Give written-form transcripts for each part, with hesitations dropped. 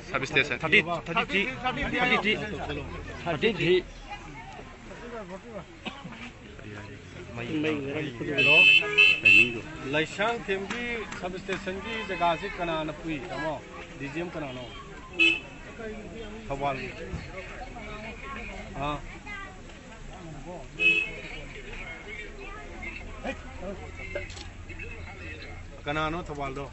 Service station 33 Laisang Temgi substation की जगह से कनाना पुई तमो DGM कनानो थवाल हाँ कनानो थवाल दो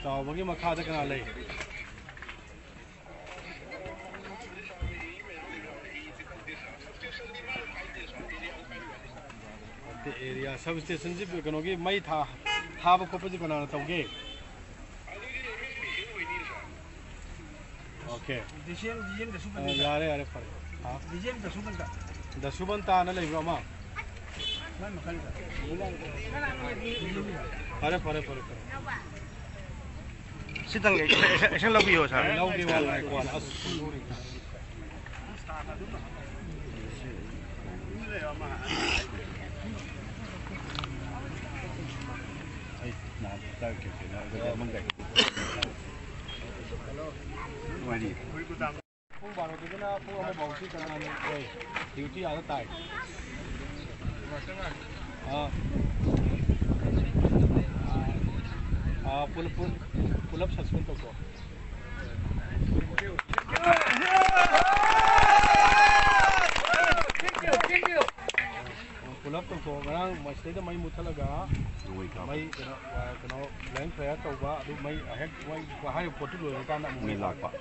चावबा की मखा तक कना ले एरिया सब स्टेशन से कनोगी मई था हाब खोप से कना तौगे ओके यारे यारे फरे हां दसुबन ता ना लेबो मा फरे फरे फरे सितंग एक्शन लबियो सर लौगे वाला कोन अस Pung baru tu na pung apa bau sih kerana ni, duty ada tak? Pull up suspend tu ko. Thank you. Pull up tu ko, orang mesti ada mai mutal aga, mai kena land player tu ba, tu mai ahek mai bahaya potu lu kan nak. Milak pak.